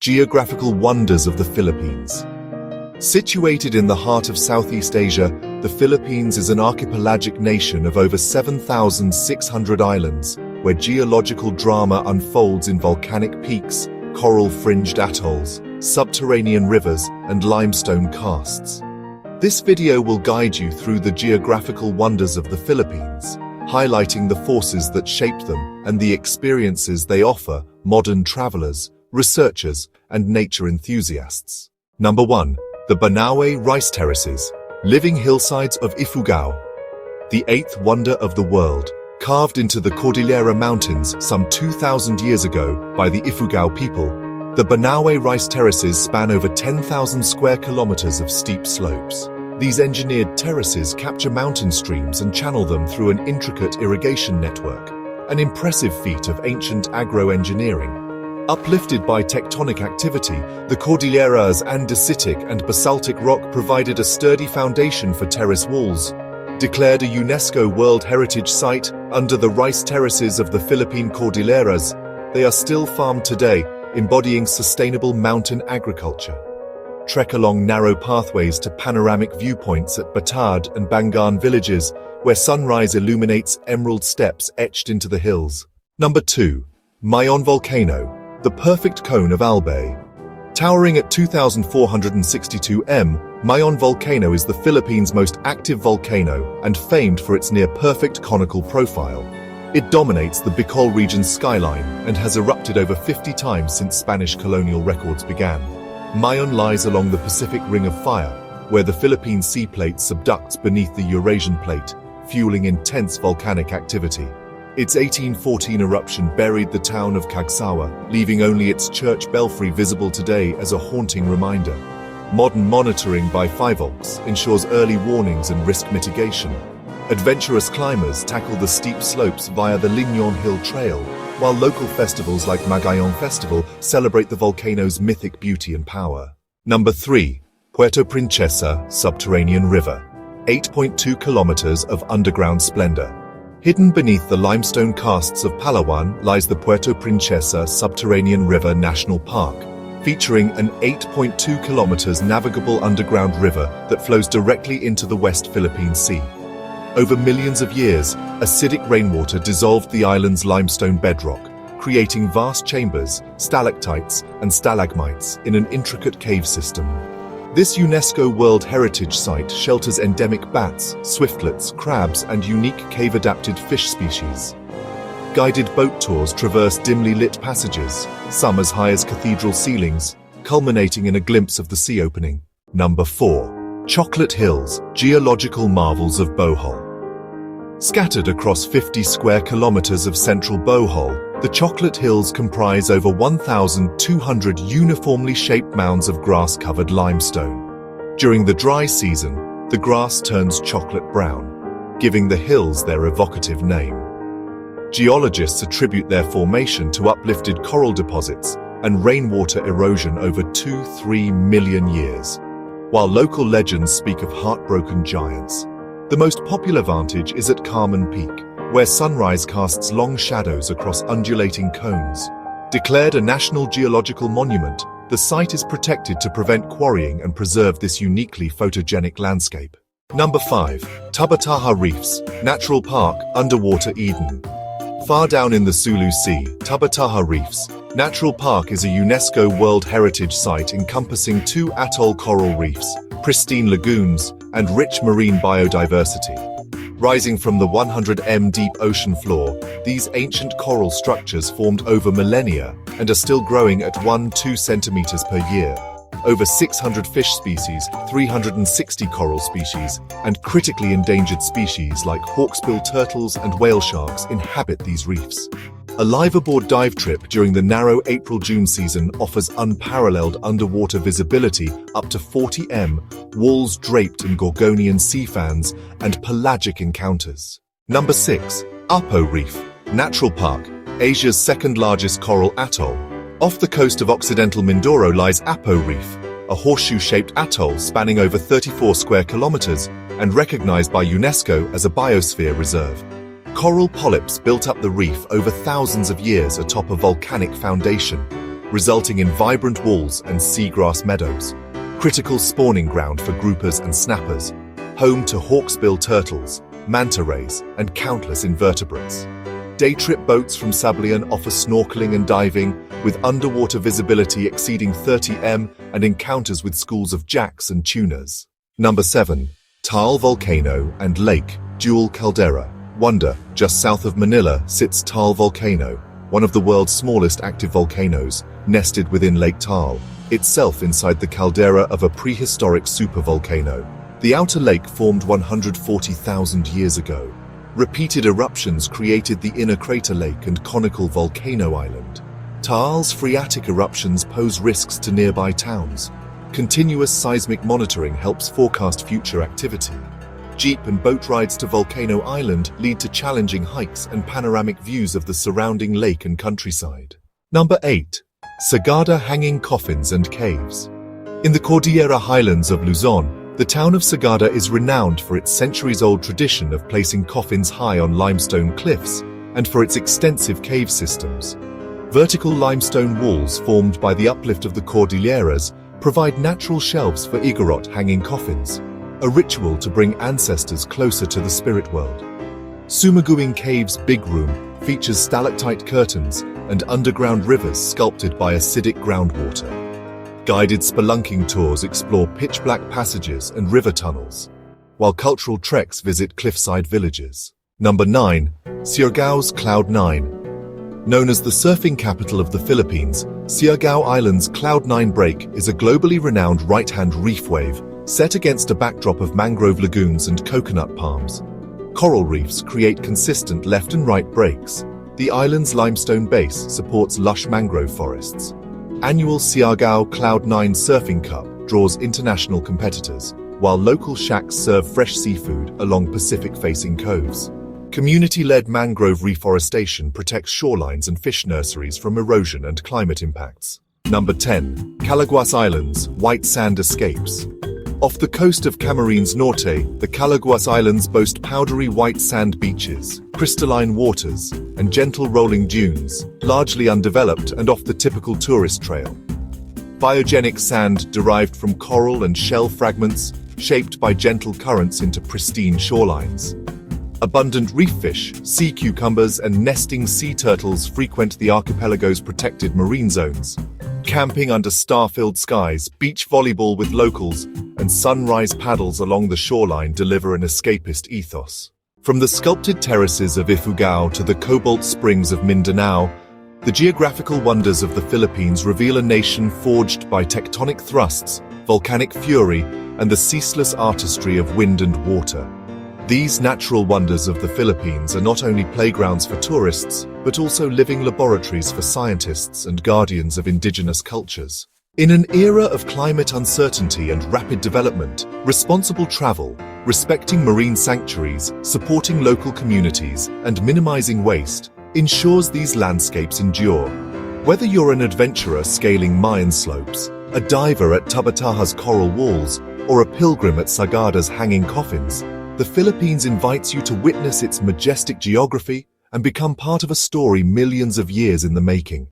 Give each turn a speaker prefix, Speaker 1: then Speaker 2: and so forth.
Speaker 1: Geographical wonders of the Philippines. Situated in the heart of Southeast Asia, the Philippines is an archipelagic nation of over 7,600 islands, where geological drama unfolds in volcanic peaks, coral-fringed atolls, subterranean rivers, and limestone karsts. This video will guide you through the geographical wonders of the Philippines, highlighting the forces that shape them and the experiences they offer modern travelers, researchers, and nature enthusiasts. Number 1. The Banaue Rice Terraces, living hillsides of Ifugao. The eighth wonder of the world, carved into the Cordillera Mountains some 2,000 years ago by the Ifugao people, the Banaue Rice Terraces span over 10,000 square kilometers of steep slopes. These engineered terraces capture mountain streams and channel them through an intricate irrigation network, an impressive feat of ancient agro-engineering. Uplifted by tectonic activity, the Cordillera's andesitic and basaltic rock provided a sturdy foundation for terrace walls. Declared a UNESCO World Heritage Site under the rice terraces of the Philippine Cordilleras, they are still farmed today, embodying sustainable mountain agriculture. Trek along narrow pathways to panoramic viewpoints at Batad and Bangan villages, where sunrise illuminates emerald steps etched into the hills. Number 2. Mayon Volcano, the perfect cone of Albay. Towering at 2,462 m, Mayon Volcano is the Philippines' most active volcano and famed for its near-perfect conical profile. It dominates the Bicol region's skyline and has erupted over 50 times since Spanish colonial records began. Mayon lies along the Pacific Ring of Fire, where the Philippine sea plate subducts beneath the Eurasian plate, fueling intense volcanic activity. Its 1814 eruption buried the town of Cagsawa, leaving only its church belfry visible today as a haunting reminder. Modern monitoring by Phivolcs ensures early warnings and risk mitigation. Adventurous climbers tackle the steep slopes via the Lignon Hill Trail, while local festivals like Magayon Festival celebrate the volcano's mythic beauty and power. Number 3. Puerto Princesa Subterranean River. 8.2 kilometers of underground splendor. Hidden beneath the limestone karsts of Palawan lies the Puerto Princesa Subterranean River National Park, featuring an 8.2 kilometers navigable underground river that flows directly into the West Philippine Sea. Over millions of years, acidic rainwater dissolved the island's limestone bedrock, creating vast chambers, stalactites, and stalagmites in an intricate cave system. This UNESCO World Heritage Site shelters endemic bats, swiftlets, crabs, and unique cave-adapted fish species. Guided boat tours traverse dimly lit passages, some as high as cathedral ceilings, culminating in a glimpse of the sea opening. Number 4. Chocolate Hills, geological marvels of Bohol. Scattered across 50 square kilometers of central Bohol, the Chocolate Hills comprise over 1,200 uniformly shaped mounds of grass-covered limestone. During the dry season, the grass turns chocolate brown, giving the hills their evocative name. Geologists attribute their formation to uplifted coral deposits and rainwater erosion over 2-3 million years, while local legends speak of heartbroken giants. The most popular vantage is at Carmen Peak, where sunrise casts long shadows across undulating cones. Declared a National Geological Monument, the site is protected to prevent quarrying and preserve this uniquely photogenic landscape. Number 5. Tubbataha Reefs, Natural Park, Underwater Eden. Far down in the Sulu Sea, Tubbataha Reefs, Natural Park is a UNESCO World Heritage Site encompassing 2 atoll coral reefs, pristine lagoons, and rich marine biodiversity. Rising from the 100 m deep ocean floor, these ancient coral structures formed over millennia and are still growing at 1-2 centimeters per year. Over 600 fish species, 360 coral species, and critically endangered species like hawksbill turtles and whale sharks inhabit these reefs. A live-aboard dive trip during the narrow April-June season offers unparalleled underwater visibility up to 40 m, walls draped in Gorgonian sea fans, and pelagic encounters. Number 6. Apo Reef, Natural Park, Asia's second-largest coral atoll. Off the coast of Occidental Mindoro lies Apo Reef, a horseshoe-shaped atoll spanning over 34 square kilometers and recognized by UNESCO as a biosphere reserve. Coral polyps built up the reef over thousands of years atop a volcanic foundation. resulting in vibrant walls and seagrass meadows. Critical spawning ground for groupers and snappers, home to hawksbill turtles, manta rays, and countless invertebrates. Day trip boats from Sablayan offer snorkeling and diving, with underwater visibility exceeding 30 m and encounters with schools of jacks and tunas. Number 7. Taal Volcano and Lake, Dual Caldera. Wonder, just south of Manila sits Taal Volcano, one of the world's smallest active volcanoes, nested within Lake Taal, itself inside the caldera of a prehistoric supervolcano. The outer lake formed 140,000 years ago. Repeated eruptions created the inner crater lake and conical volcano island. Taal's phreatic eruptions pose risks to nearby towns. Continuous seismic monitoring helps forecast future activity. Jeep and boat rides to Volcano Island lead to challenging hikes and panoramic views of the surrounding lake and countryside. Number 8. Sagada Hanging Coffins and Caves. In the Cordillera Highlands of Luzon, the town of Sagada is renowned for its centuries-old tradition of placing coffins high on limestone cliffs and for its extensive cave systems. Vertical limestone walls formed by the uplift of the Cordilleras provide natural shelves for Igorot hanging coffins, a ritual to bring ancestors closer to the spirit world. Sumaguing Cave's Big Room features stalactite curtains and underground rivers sculpted by acidic groundwater. Guided spelunking tours explore pitch-black passages and river tunnels, while cultural treks visit cliffside villages. Number 9. Siargao's Cloud 9. Known as the surfing capital of the Philippines, Siargao Island's Cloud 9 break is a globally renowned right-hand reef wave set against a backdrop of mangrove lagoons and coconut palms. Coral reefs create consistent left and right breaks. The island's limestone base supports lush mangrove forests. Annual Siargao Cloud 9 Surfing Cup draws international competitors, while local shacks serve fresh seafood along Pacific-facing coves. Community-led mangrove reforestation protects shorelines and fish nurseries from erosion and climate impacts. Number 10. Calaguas Islands, White Sand Escapes. Off the coast of Camarines Norte, the Calaguas Islands boast powdery white sand beaches, crystalline waters, and gentle rolling dunes, largely undeveloped and off the typical tourist trail. Biogenic sand derived from coral and shell fragments, shaped by gentle currents into pristine shorelines. Abundant reef fish, sea cucumbers, and nesting sea turtles frequent the archipelago's protected marine zones. Camping under star-filled skies, beach volleyball with locals, and sunrise paddles along the shoreline deliver an escapist ethos. From the sculpted terraces of Ifugao to the cobalt springs of Mindanao, the geographical wonders of the Philippines reveal a nation forged by tectonic thrusts, volcanic fury, and the ceaseless artistry of wind and water. These natural wonders of the Philippines are not only playgrounds for tourists, but also living laboratories for scientists and guardians of indigenous cultures. In an era of climate uncertainty and rapid development, responsible travel, respecting marine sanctuaries, supporting local communities, and minimizing waste ensures these landscapes endure. Whether you're an adventurer scaling Mayon slopes, a diver at Tubbataha's coral walls, or a pilgrim at Sagada's hanging coffins, the Philippines invites you to witness its majestic geography and become part of a story millions of years in the making.